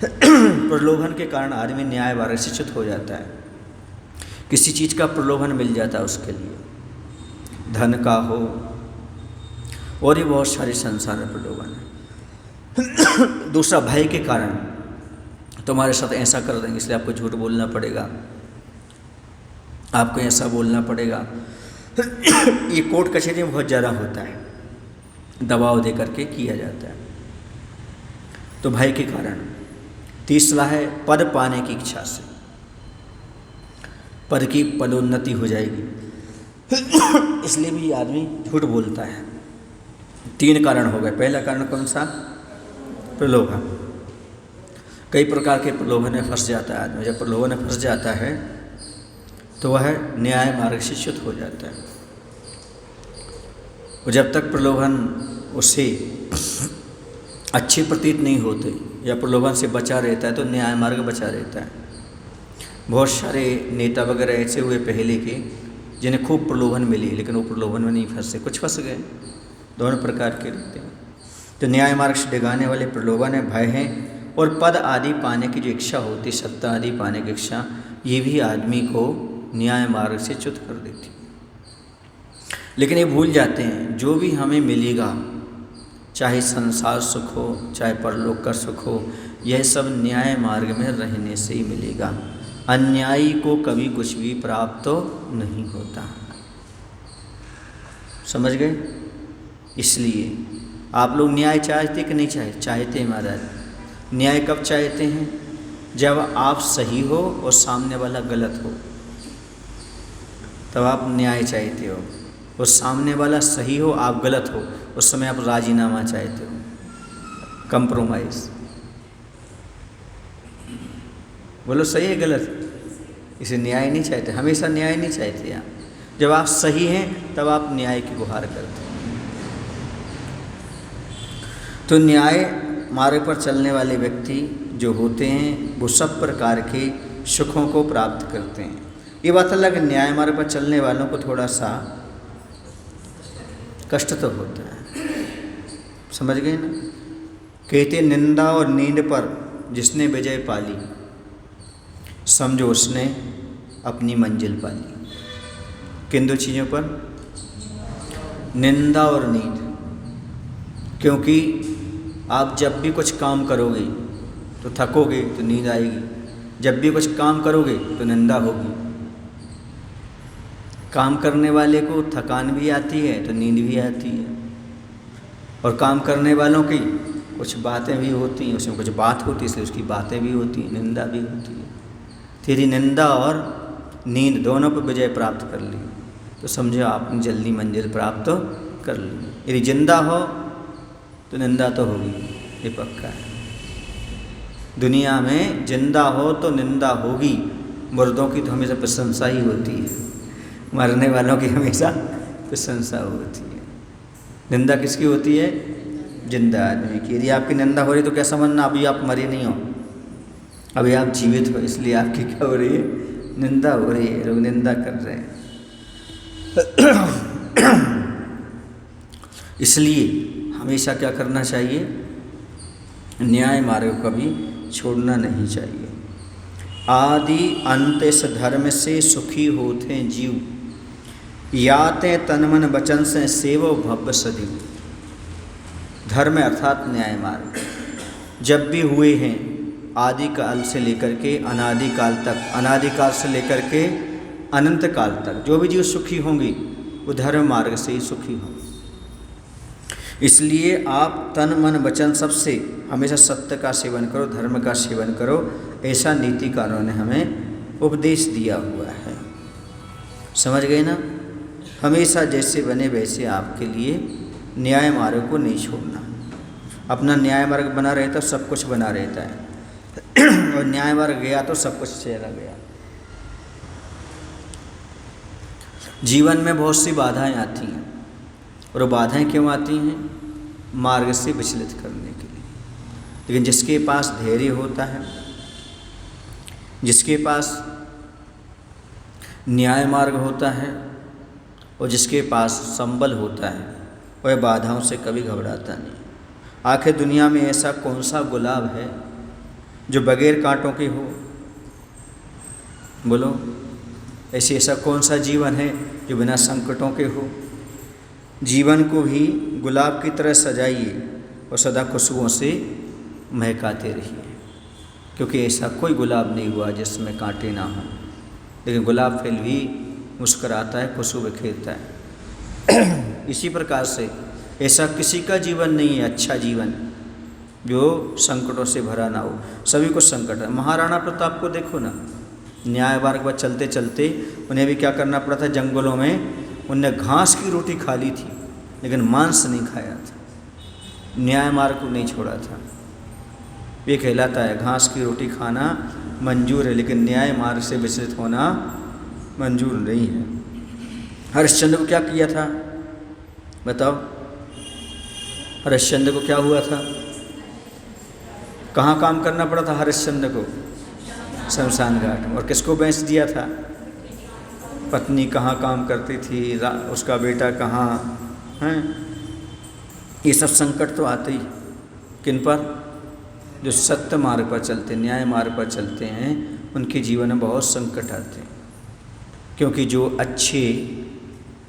प्रलोभन के कारण आदमी न्याय मार्ग से च्युत हो जाता है। किसी चीज़ का प्रलोभन मिल जाता है उसके लिए, धन का हो, और भी बहुत सारे संसार में प्रलोभन है। दूसरा भय के कारण, तुम्हारे साथ ऐसा कर देंगे इसलिए आपको झूठ बोलना पड़ेगा, आपको ऐसा बोलना पड़ेगा। ये कोर्ट कचहरी में बहुत ज़्यादा होता है, दबाव दे करके किया जाता है, तो भय के कारण। तीसरा है पद पाने की इच्छा से, पद की पदोन्नति हो जाएगी, इसलिए भी आदमी झूठ बोलता है। 3 कारण हो गए। पहला कारण कौन सा? प्रलोभन। कई प्रकार के प्रलोभन में फंस जाता है आदमी। जब प्रलोभन में फंस जाता है तो वह न्याय मार्ग से च्युत हो जाता है। और जब तक प्रलोभन उसे अच्छे प्रतीत नहीं होते या प्रलोभन से बचा रहता है तो न्याय मार्ग बचा रहता है। बहुत सारे नेता वगैरह ऐसे हुए पहले के जिन्हें खूब प्रलोभन मिली लेकिन वो प्रलोभन में नहीं फंसे, कुछ फंस गए। दोनों प्रकार के रहते हैं। तो न्याय मार्ग से डिगाने वाले प्रलोभन है, भय है, और पद आदि पाने की जो इच्छा होती, सत्ता आदि पाने की इच्छा, ये भी आदमी को न्याय मार्ग से च्युत कर देती। लेकिन ये भूल जाते हैं जो भी हमें मिलेगा, चाहे संसार सुख हो, चाहे परलोक का सुख हो, यह सब न्याय मार्ग में रहने से ही मिलेगा। अन्यायी को कभी कुछ भी प्राप्त तो नहीं होता। समझ गए? इसलिए आप लोग न्याय चाहते कि नहीं चाहते? चाहते हैं महाराज। न्याय कब चाहते हैं? जब आप सही हो और सामने वाला गलत हो, तब आप न्याय चाहते हो। और सामने वाला सही हो, आप गलत हो, उस समय आप राजीनामा चाहते हो, कंप्रोमाइज़। बोलो सही है गलत? इसे न्याय नहीं चाहते, हमेशा न्याय नहीं चाहते आप। जब आप सही हैं तब आप न्याय की गुहार करते हैं। तो न्याय मार्ग पर चलने वाले व्यक्ति जो होते हैं वो सब प्रकार के सुखों को प्राप्त करते हैं। ये बात अलग है, न्याय मार्ग पर चलने वालों को थोड़ा सा कष्ट तो होता है। समझ गए ना? कहते निंदा और नींद पर जिसने विजय पाली, समझो उसने अपनी मंजिल पाली। किन दो चीज़ों पर? निंदा और नींद। क्योंकि आप जब भी कुछ काम करोगे तो थकोगे तो नींद आएगी, जब भी कुछ काम करोगे तो निंदा होगी। काम करने वाले को थकान भी आती है तो नींद भी आती है, और काम करने वालों की कुछ बातें भी होती हैं, उसमें कुछ बात होती है इसलिए उसकी बातें भी होती हैं, निंदा भी होती है। तेरी निंदा और नींद दोनों पर विजय प्राप्त कर ली तो समझो आपने जल्दी मंजिल प्राप्त तो कर ली। यदि जिंदा हो तो निंदा तो होगी, ये पक्का है। दुनिया में जिंदा हो तो निंदा होगी, मुर्दों की तो हमेशा प्रशंसा ही होती है, मरने वालों की हमेशा प्रशंसा होती है। निंदा किसकी होती है? जिंदा आदमी की। यदि आपकी निंदा हो रही तो क्या समझना अभी आप मरे नहीं हो, अभी आप जीवित हो, इसलिए आपकी क्या हो रही है? निंदा हो रही है, लोग निंदा कर रहे हैं। इसलिए हमेशा क्या करना चाहिए? न्याय मार्ग को कभी छोड़ना नहीं चाहिए। आदि अंत इस धर्म से सुखी होते जीव, याते तन मन वचन से सेवो भव्य सदीव। धर्म अर्थात न्याय मार्ग जब भी हुए हैं आदि काल से लेकर के अनादि काल तक, अनादिकाल से लेकर के अनंत काल तक जो भी जीव सुखी होंगे वो धर्म मार्ग से ही सुखी होंगे। इसलिए आप तन मन वचन सबसे हमेशा सत्य का सेवन करो, धर्म का सेवन करो, ऐसा नीतिकारों ने हमें उपदेश दिया हुआ है। समझ गए ना? हमेशा जैसे बने वैसे आपके लिए न्याय मार्ग को नहीं छोड़ना। अपना न्याय मार्ग बना रहता सब कुछ बना रहता है और न्याय मार्ग गया तो सब कुछ चला गया। जीवन में बहुत सी बाधाएं आती हैं, और वो बाधाएं क्यों आती हैं? मार्ग से विचलित करने के लिए। लेकिन जिसके पास धैर्य होता है, जिसके पास न्याय मार्ग होता है और जिसके पास संबल होता है, वह बाधाओं से कभी घबराता नहीं। आखिर दुनिया में ऐसा कौन सा गुलाब है जो बगैर कांटों के हो? बोलो, ऐसा कौन सा जीवन है जो बिना संकटों के हो? जीवन को भी गुलाब की तरह सजाइए और सदा खुशबुओं से महकाते रहिए, क्योंकि ऐसा कोई गुलाब नहीं हुआ जिसमें कांटे ना हों। लेकिन गुलाब फिर भी मुस्कुराता है, खुशबू बिखेरता है। इसी प्रकार से ऐसा किसी का जीवन नहीं है अच्छा जीवन जो संकटों से भरा ना हो। सभी को संकट है। महाराणा प्रताप को देखो ना, न्याय मार्ग पर चलते चलते उन्हें भी क्या करना पड़ा था? जंगलों में उनने घास की रोटी खा ली थी लेकिन मांस नहीं खाया था, न्याय मार्ग को नहीं छोड़ा था। ये कहलाता है घास की रोटी खाना मंजूर है लेकिन न्याय मार्ग से विचलित होना मंजूर नहीं है। हरिश्चंद्र को क्या किया था बताओ? हरिश्चंद्र को क्या हुआ था? कहाँ काम करना पड़ा था हरिश्चंद्र को? शमशान घाट। और किसको बेच दिया था? पत्नी कहाँ काम करती थी, उसका बेटा कहाँ हैं? ये सब संकट तो आते ही किन पर? जो सत्य मार्ग पर चलते, न्याय मार्ग पर चलते हैं, उनके जीवन में बहुत संकट आते हैं। क्योंकि जो अच्छे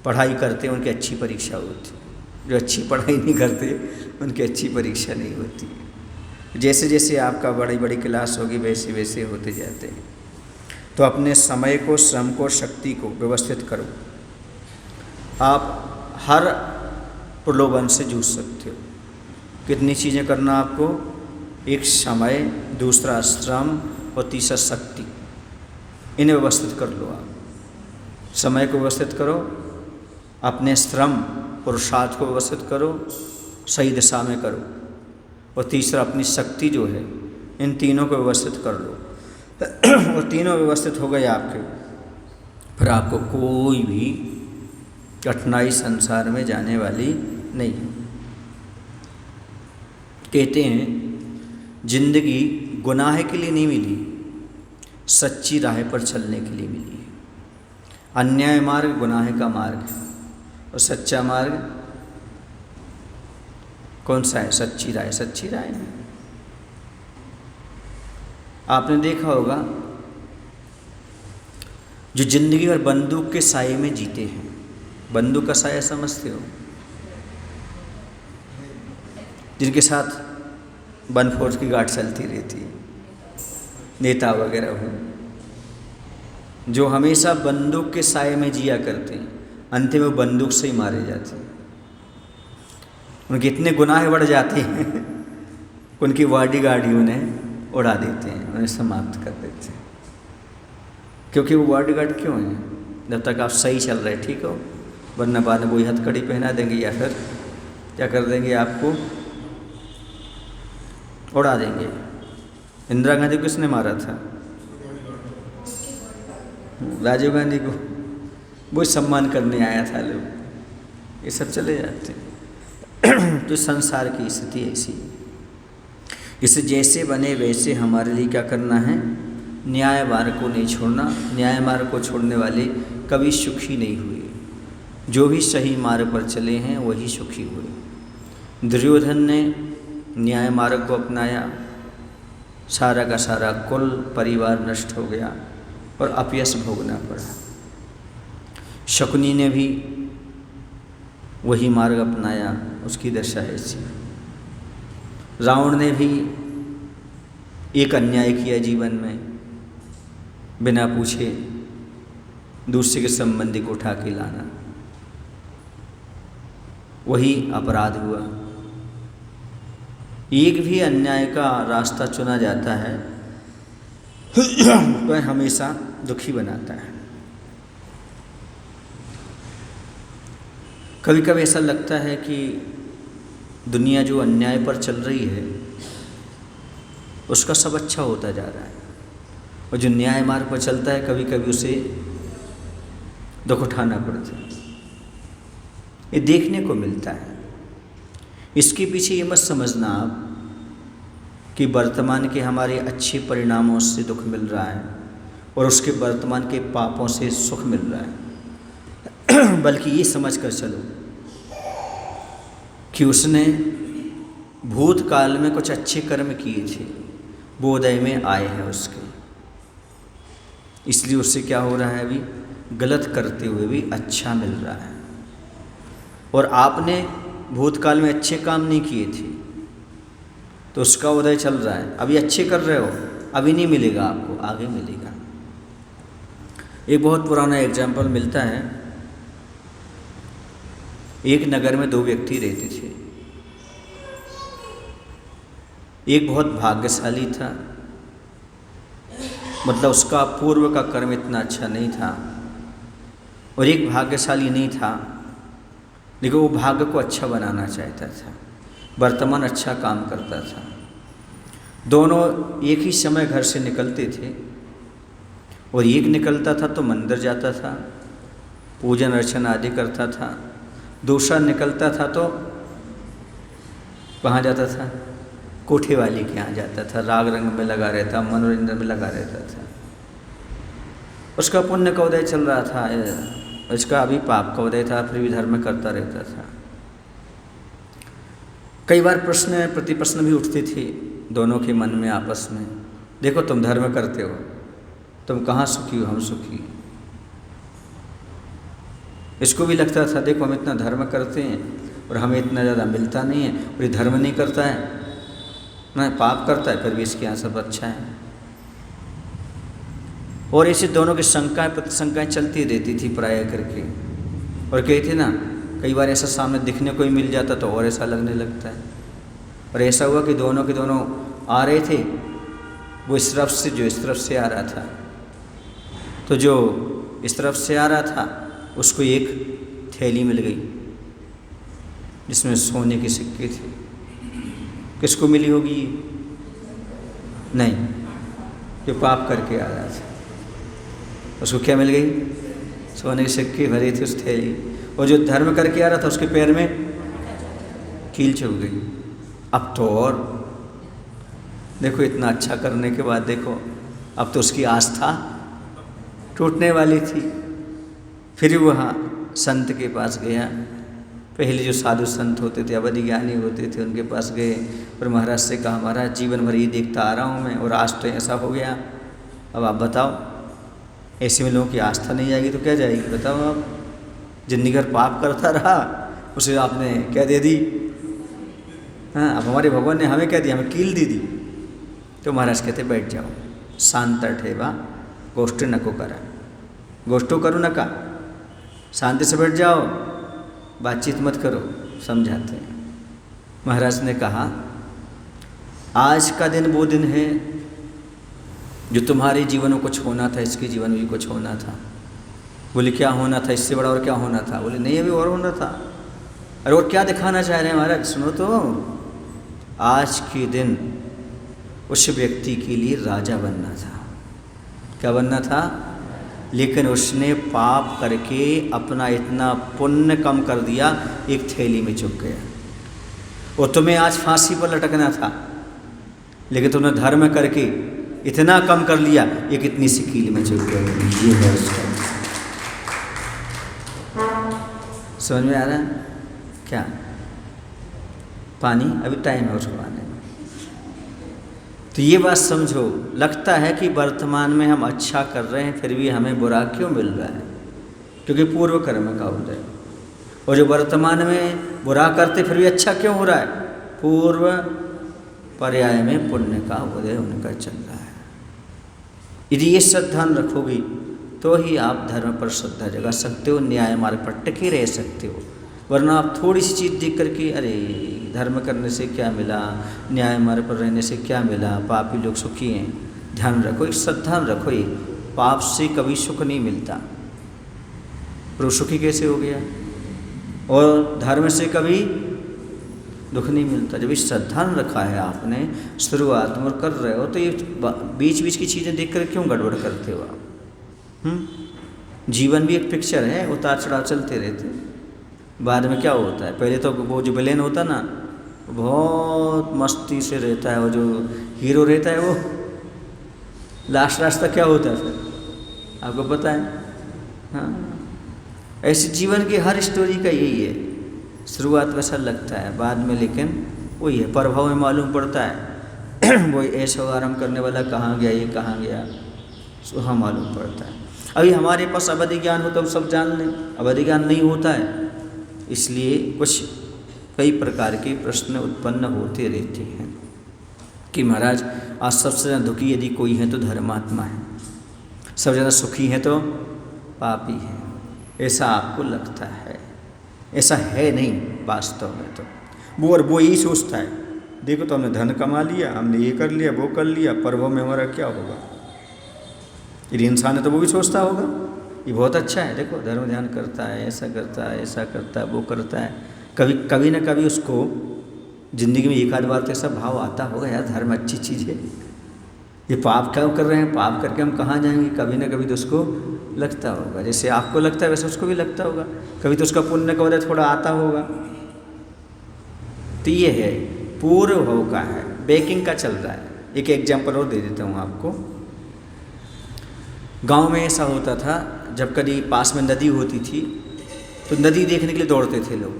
पढ़ाई करते हैं उनकी अच्छी परीक्षा होती है, जो अच्छी पढ़ाई नहीं करते उनकी अच्छी परीक्षा नहीं होती। जैसे जैसे आपका बड़ी बड़ी क्लास होगी वैसे वैसे होते जाते हैं। तो अपने समय को, श्रम को, शक्ति को व्यवस्थित करो। आप हर प्रलोभन से जूझ सकते हो। कितनी चीज़ें करना आपको? एक समय, दूसरा श्रम और तीसरा शक्ति। इन्हें व्यवस्थित कर लो। आप समय को व्यवस्थित करो, अपने श्रम पुरुषार्थ को व्यवस्थित करो, सही दिशा में करो, और तीसरा अपनी शक्ति जो है, इन तीनों को व्यवस्थित कर लो। और तीनों व्यवस्थित हो गए आपके, फिर आपको कोई भी कठिनाई संसार में जाने वाली नहीं। कहते हैं जिंदगी गुनाह के लिए नहीं मिली, सच्ची राह पर चलने के लिए मिली है। अन्याय मार्ग गुनाह का मार्ग है, और सच्चा मार्ग कौन सा है? सच्ची राह। सच्ची राह है। आपने देखा होगा जो जिंदगी भर बंदूक के साए में जीते हैं। बंदूक का साया समझते हो? जिनके साथ वन फौज की गार्ड चलती रहती है, नेता वगैरह हो, जो हमेशा बंदूक के साए में जिया करते हैं, अंतिम में बंदूक से ही मारे जाते हैं। उनके इतने गुनाह बढ़ जाते हैं उनकी बॉडीगार्ड ही उन्हें उड़ा देते हैं, उन्हें समाप्त कर देते हैं। क्योंकि वो बॉडीगार्ड क्यों हैं? जब तक आप सही चल रहे ठीक हो, वरना बाद में वही हथकड़ी पहना देंगे या फिर क्या कर देंगे? आपको उड़ा देंगे। इंदिरा गांधी को किसने मारा था? राजीव गांधी को। वो सम्मान करने आया था लोग, ये सब चले जाते हैं। तो संसार की स्थिति ऐसी है। इसे जैसे बने वैसे हमारे लिए क्या करना है? न्याय मार्ग को नहीं छोड़ना। न्याय मार्ग को छोड़ने वाले कभी सुखी नहीं हुए। जो भी सही मार्ग पर चले हैं वही सुखी हुए। दुर्योधन ने न्याय मार्ग को अपनाया, सारा का सारा कुल परिवार नष्ट हो गया और अपयश भोगना पड़ा। शकुनी ने भी वही मार्ग अपनाया, उसकी दशा ऐसी। रावण ने भी एक अन्याय किया जीवन में, बिना पूछे दूसरे के संबंधी को उठा के लाना, वही अपराध हुआ। एक भी अन्याय का रास्ता चुना जाता है तो हमेशा दुखी बनाता है। कभी कभी ऐसा लगता है कि दुनिया जो अन्याय पर चल रही है उसका सब अच्छा होता जा रहा है, और जो न्याय मार्ग पर चलता है कभी कभी उसे दुख उठाना पड़ता है। ये देखने को मिलता है। इसके पीछे ये मत समझना आप कि वर्तमान के हमारे अच्छे परिणामों से दुख मिल रहा है और उसके वर्तमान के पापों से सुख मिल रहा है, बल्कि ये समझ कर चलो कि उसने भूतकाल में कुछ अच्छे कर्म किए थे, वो उदय में आए हैं उसके, इसलिए उससे क्या हो रहा है? अभी गलत करते हुए भी अच्छा मिल रहा है। और आपने भूतकाल में अच्छे काम नहीं किए थे तो उसका उदय चल रहा है। अभी अच्छे कर रहे हो, अभी नहीं मिलेगा आपको, आगे मिलेगा। एक बहुत पुराना एग्जाम्पल मिलता है। एक नगर में दो व्यक्ति रहते थे। एक बहुत भाग्यशाली था, मतलब उसका पूर्व का कर्म इतना अच्छा नहीं था, और एक भाग्यशाली नहीं था लेकिन वो भाग्य को अच्छा बनाना चाहता था, वर्तमान अच्छा काम करता था। दोनों एक ही समय घर से निकलते थे, और एक निकलता था तो मंदिर जाता था, पूजन अर्चन आदि करता था। दूसरा निकलता था तो कहाँ जाता था? कोठे वाली के यहाँ जाता था, राग रंग में लगा रहता, मनोरंजन में लगा रहता था। उसका पुण्य का उदय चल रहा था, इसका अभी पाप का उदय था, फिर भी धर्म करता रहता था। कई बार प्रश्न प्रतिप्रश्न भी उठते थे दोनों के मन में आपस में। देखो तुम धर्म करते हो, तुम कहाँ सुखी हो, हम सुखी। इसको भी लगता था देखो हम इतना धर्म करते हैं और हमें इतना ज़्यादा मिलता नहीं है, और ये धर्म नहीं करता है ना, पाप करता है, फिर भी इसके यहाँ सब अच्छा है। और ऐसे दोनों की शंकाएं प्रतिशंकाएं चलती रहती थी प्राय करके। और कहते ना, कई बार ऐसा सामने दिखने को ही मिल जाता तो और ऐसा लगने लगता है। और ऐसा हुआ कि दोनों के दोनों आ रहे थे, वो इस तरफ से जो इस तरफ से आ रहा था, तो जो इस तरफ से आ रहा था उसको एक थैली मिल गई जिसमें सोने के सिक्के थे। किसको मिली होगी? नहीं, जो पाप करके आ रहा था उसको क्या मिल गई? सोने के सिक्के भरे थे उस थैली। और जो धर्म करके आ रहा था उसके पैर में कील चुभ गई। अब तो और देखो, इतना अच्छा करने के बाद देखो, अब तो उसकी आस्था टूटने वाली थी। फिर वह संत के पास गया। पहले जो साधु संत होते थे, अवधि ज्ञानी होते थे, उनके पास गए और महाराज से कहा, महाराज जीवन भर ये देखता आ रहा हूँ मैं, और आज तो ऐसा हो गया, अब आप बताओ, ऐसे में लोगों की आस्था नहीं जाएगी तो क्या जाएगी? बताओ आप। जिंदगी भर पाप करता रहा, उसे आपने क्या दे दी? हाँ, अब हमारे भगवान ने हमें क्या दिया? हमें कील दे दी। तो महाराज कहते बैठ जाओ, शांत ठेवा गोष्ठ नको करा, गोष्ठो करो नका, शांति से बैठ जाओ, बातचीत मत करो, समझाते हैं। महाराज ने कहा, आज का दिन वो दिन है जो तुम्हारे जीवन में कुछ होना था, इसके जीवन में भी कुछ होना था। बोले क्या होना था? इससे बड़ा और क्या होना था? बोले नहीं, अभी और होना था। अरे और क्या दिखाना चाह रहे हैं महाराज? सुनो तो, आज के दिन उस व्यक्ति के लिए राजा बनना था। क्या बनना था? लेकिन उसने पाप करके अपना इतना पुण्य कम कर दिया, एक थैली में चुक गया। और तुम्हें आज फांसी पर लटकना था, लेकिन तुमने धर्म करके इतना कम कर लिया, एक इतनी सी कील में चुक गया। ये है उसका। समझ में आ रहा है क्या? पानी अभी टाइम है उसको आने में। तो ये बात समझो, लगता है कि वर्तमान में हम अच्छा कर रहे हैं, फिर भी हमें बुरा क्यों मिल रहा है? क्योंकि पूर्व कर्म का उदय। और जो वर्तमान में बुरा करते फिर भी अच्छा क्यों हो रहा है? पूर्व पर्याय में पुण्य का उदय उनका चल रहा है। यदि ये श्रद्धा रखोगी तो ही आप धर्म पर श्रद्धा जगा सकते हो, न्याय मार्ग पर टिके रह सकते हो। वरना आप थोड़ी सी चीज़ देख करके, अरे धर्म करने से क्या मिला, न्याय मार्ग पर रहने से क्या मिला, पापी लोग सुखी हैं। ध्यान रखो, एक श्रद्धा रखो, ये पाप से कभी सुख नहीं मिलता। पर सुखी कैसे हो गया? और धर्म से कभी दुख नहीं मिलता। जब इस श्रद्धा रखा है आपने, शुरुआत में कर रहे हो, तो ये बीच बीच की चीज़ें देख कर क्यों गड़बड़ करते हो आप? जीवन भी एक पिक्चर है, उतार चढ़ाव चलते रहते। बाद में क्या होता है? पहले तो वो जो विलेन होता ना, बहुत मस्ती से रहता है, और जो हीरो रहता है वो लास्ट तक क्या होता है फिर आपको पता है। हाँ, ऐसे जीवन की हर स्टोरी का यही है। शुरुआत में ऐसा लगता है, बाद में लेकिन वही है, प्रभाव में मालूम पड़ता है वही ऐसा आराम करने वाला कहाँ गया, ये कहाँ गया, वहाँ मालूम पड़ता है। अभी हमारे पास अवधि ज्ञान हो तो हम सब जान लें, अवधि ज्ञान नहीं होता है, इसलिए कुछ कई प्रकार के प्रश्न उत्पन्न होते रहते हैं कि महाराज आज सबसे ज़्यादा दुखी यदि कोई है तो धर्मात्मा है, सबसे ज़्यादा सुखी है तो पापी है। ऐसा आपको लगता है, ऐसा है नहीं वास्तव में। तो वो यही सोचता है, देखो तो हमने धन कमा लिया, हमने ये कर लिया, वो कर लिया, प्रभाव में हमारा क्या होगा। यदि इंसान है तो वो भी सोचता होगा ये बहुत अच्छा है, देखो धर्म ध्यान करता है, ऐसा करता है, ऐसा करता है, वो करता है। कभी ना कभी उसको ज़िंदगी में एक आध बार तो ऐसा भाव आता होगा, यार धर्म अच्छी चीज़ है, ये पाप क्यों कर रहे हैं, पाप करके हम कहाँ जाएंगे। कभी ना कभी तो उसको लगता होगा, जैसे आपको लगता है वैसे उसको भी लगता होगा। कभी तो उसका पुण्य का उदय थोड़ा आता होगा। तो ये है, पूर्व भाव का है, बेकिंग का चल रहा है। एक एग्जाम्पल और दे देता हूँ आपको। गांव में ऐसा होता था, जब कभी पास में नदी होती थी तो नदी देखने के लिए दौड़ते थे लोग।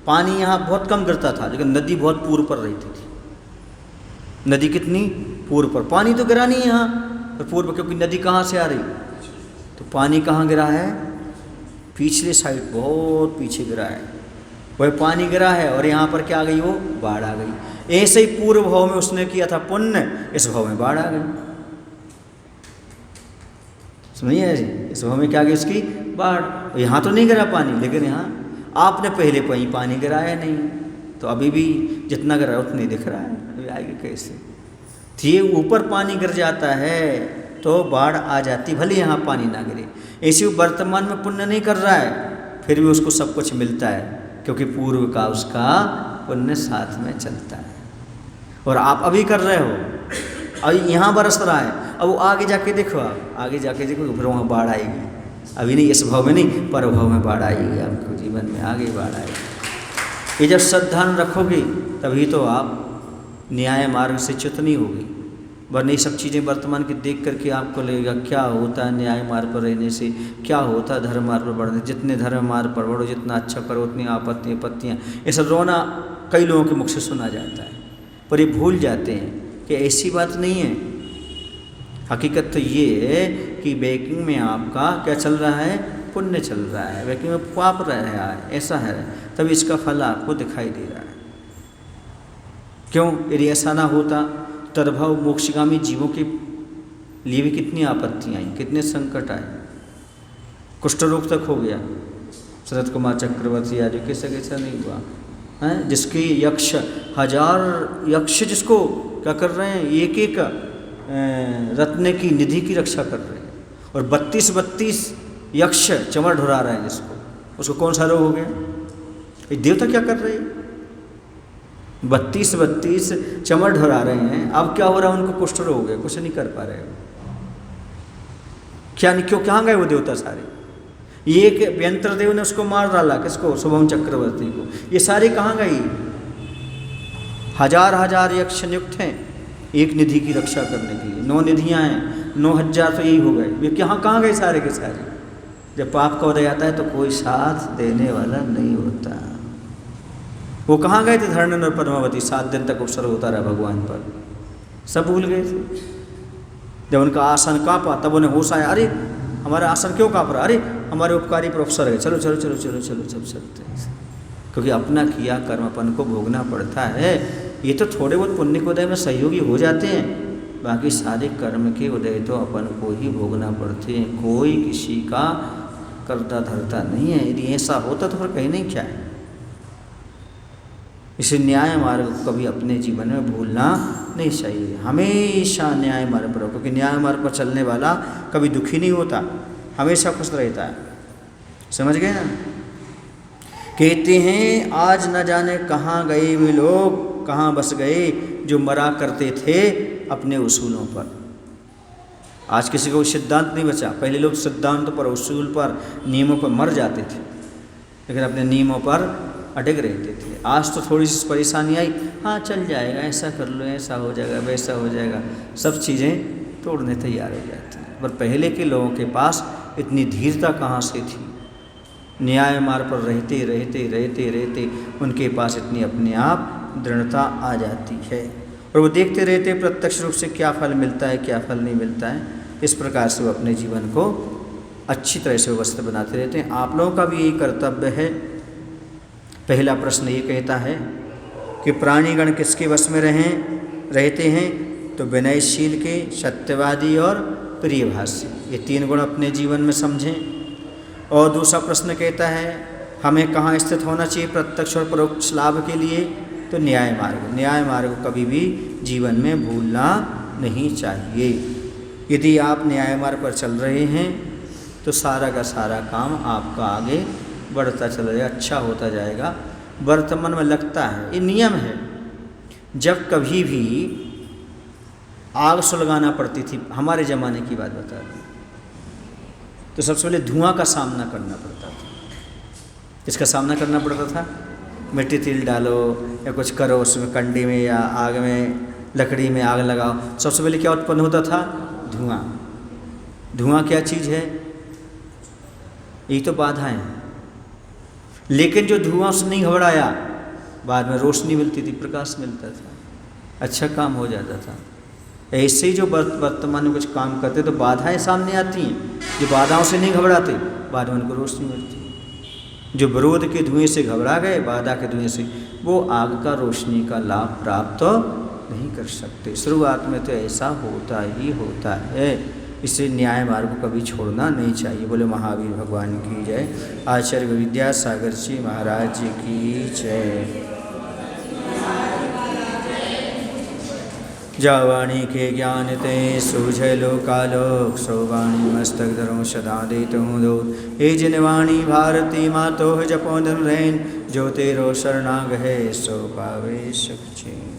पानी यहाँ बहुत कम गिरता था, लेकिन नदी बहुत पूर्व पर रहती थी। नदी कितनी पूर्व पर, पानी तो गिरा नहीं यहाँ पर पूर्व, क्योंकि नदी कहाँ से आ रही, तो पानी कहाँ गिरा है, पिछले साइड, बहुत पीछे गिरा है। वह पानी गिरा है और यहाँ पर क्या आ गई, वो बाढ़ आ गई। ऐसे ही पूर्व भाव में उसने किया था पुण्य, इस भाव में बाढ़ आ गई। समझिए जी, इस भाव में क्या आ गई उसकी बाढ़। यहाँ तो नहीं गिरा पानी, लेकिन यहाँ आपने पहले कहीं पानी गिराया नहीं, तो अभी भी जितना गिरा उतना ही दिख रहा है, अभी आएगी कैसे। तो ये ऊपर पानी गिर जाता है तो बाढ़ आ जाती, भले यहाँ पानी ना गिरे। ऐसे वर्तमान में पुण्य नहीं कर रहा है, फिर भी उसको सब कुछ मिलता है, क्योंकि पूर्व का उसका पुण्य साथ में चलता है। और आप अभी कर रहे हो, अभी यहाँ बरस रहा है, अब वो आगे जाके देखो, आप आगे जाके देखो फिर वहाँ बाढ़ आएगी। अभी नहीं, इस भाव में नहीं, पर भाव में बाढ़ आएगी आपको जीवन में, आगे बाढ़ आएगी। ये जब श्रद्धान रखोगे तभी तो आप न्याय मार्ग से च्युत नहीं होगी, वरना ये सब चीज़ें वर्तमान की देख करके आपको लगेगा क्या होता है न्याय मार्ग पर रहने से, क्या होता है धर्म मार्ग पर बढ़ने। जितने धर्म मार्ग पर बढ़ो, जितना अच्छा करो, उतनी आपत्तियाँ ऐसा रोना कई लोगों के मुख से सुना जाता है, पर ये भूल जाते हैं कि ऐसी बात नहीं है। हकीकत तो ये है कि बैकिंग में आपका क्या चल रहा है, पुण्य चल रहा है, बैकिंग में पाप रहा है, ऐसा है, तभी इसका फल आपको दिखाई दे रहा है। क्यों? यदि ऐसा ना होता तद्भव मोक्षगामी जीवों के लिए भी कितनी आपत्तियाँ आई, कितने संकट आए। कुष्ठ रोग तक हो गया, शरद कुमार चक्रवर्ती आदि कैसा कैसा नहीं हुआ है, जिसके यक्ष 1000 यक्ष जिसको क्या कर रहे हैं, एक एक रत्न की निधि की रक्षा कर रहे हैं, और 32 यक्ष चमर ढुरा रहे हैं जिसको, उसको कौन सा रोग हो गया। ये देवता क्या कर रहे हैं, 32 चमर ढुरा रहे हैं, अब क्या हो रहा है, उनको कुष्ठ रोग हो गया, कुछ नहीं कर पा रहे हो। क्या नहीं, क्यों, कहाँ गए वो देवता सारे। एक व्यंत्र देव ने उसको मार डाला, किसको, शुभम चक्रवर्ती को। ये सारे कहाँ गई, 1000 यक्ष नियुक्त हैं एक निधि की रक्षा करने के लिए, 9 निधियाँ हैं, 9000 तो यही हो गए। ये कहाँ गए सारे के सारे। जब पाप का उदय आता है तो कोई साथ देने वाला नहीं होता। वो कहाँ गए थे, धरणन और पद्मावती, 7 दिन तक उपसर्ग होता रहा भगवान पर, सब भूल गए थे। जब उनका आसन कांपा तब उन्हें होश आया, अरे हमारा आसन क्यों काँप रहा, अरे हमारे उपकारी पर उपसर्ग है, चलो चलो चलो चलो चलो सब चलते हैं। क्योंकि अपना किया कर्म अपन को भोगना पड़ता है। ये तो थोड़े बहुत पुण्य के उदय में सहयोगी हो जाते हैं, बाकी सारे कर्म के उदय तो अपन को ही भोगना पड़ते हैं, कोई किसी का करता धरता नहीं है। यदि ऐसा होता तो फिर कहीं नहीं क्या है। इसे न्याय मार्ग को कभी अपने जीवन में भूलना नहीं चाहिए, हमेशा न्याय मार्ग पर, क्योंकि न्याय मार्ग पर चलने वाला कभी दुखी नहीं होता, हमेशा खुश रहता है। समझ गए ना। कहते हैं आज न जाने कहाँ गए वे लोग, कहाँ बस गए जो मरा करते थे अपने उसूलों पर। आज किसी को सिद्धांत नहीं बचा। पहले लोग सिद्धांत पर, उसूल पर, नियमों पर मर जाते थे, लेकिन अपने नियमों पर अटक रहते थे। आज तो थोड़ी सी परेशानी आई, हाँ चल जाएगा, ऐसा कर लो, ऐसा हो जाएगा, वैसा हो जाएगा, सब चीज़ें तोड़ने तैयार हो जाती हैं। पर पहले के लोगों के पास इतनी धीरता कहाँ से थी। न्याय मार्ग पर रहते रहते रहते रहते उनके पास इतनी अपने आप दृढ़ता आ जाती है, और वो देखते रहते प्रत्यक्ष रूप से क्या फल मिलता है, क्या फल नहीं मिलता है। इस प्रकार से वो अपने जीवन को अच्छी तरह से व्यवस्थित बनाते रहते हैं। आप लोगों का भी यही कर्तव्य है। पहला प्रश्न ये कहता है कि प्राणीगण किसके वश में रहते हैं, तो विनयशील के, सत्यवादी और प्रियभाषी, ये 3 गुण अपने जीवन में समझें। और दूसरा प्रश्न कहता है हमें कहाँ स्थित होना चाहिए प्रत्यक्ष और परोक्ष लाभ के लिए, तो न्याय मार्ग। न्याय मार्ग को कभी भी जीवन में भूलना नहीं चाहिए। यदि आप न्याय मार्ग पर चल रहे हैं तो सारा का सारा काम आपका आगे बढ़ता चला जाएगा, अच्छा होता जाएगा। वर्तमान में लगता है, ये नियम है, जब कभी भी आग सुलगाना पड़ती थी, हमारे ज़माने की बात बता रहा हूँ, तो सबसे पहले धुआं का सामना करना पड़ता था। किसका सामना करना पड़ता था, मिट्टी तेल डालो या कुछ करो, उसमें कंडी में या आग में, लकड़ी में आग लगाओ, सबसे पहले क्या उत्पन्न होता था, धुआं। धुआं क्या चीज़ है, यही तो बाधाएं हैं। लेकिन जो धुआं उसने नहीं घबराया, बाद में रोशनी मिलती थी, प्रकाश मिलता था, अच्छा काम हो जाता था। ऐसे ही जो वर्तमान में कुछ काम करते तो बाधाएं सामने आती हैं, जो बाधाओं से नहीं घबराते बाद में उनको रोशनी मिलती है। जो विरोध के धुएं से घबरा गए, बाधा के धुएं से, वो आग का रोशनी का लाभ प्राप्त नहीं कर सकते। शुरुआत में तो ऐसा होता ही होता है, इसे न्याय मार्ग को कभी छोड़ना नहीं चाहिए। बोले महावीर भगवान की जय। आचार्य विद्यासागर जी महाराज जी की जय। जा वाणी के ज्ञान ते सूझे लोकालोक, सो वाणी मस्तक धरो सदा देतु दो। हे जिन वाणी भारती मातो जपो धन रैन, जो तेरो शरणाग है सो पावे सुख चैन।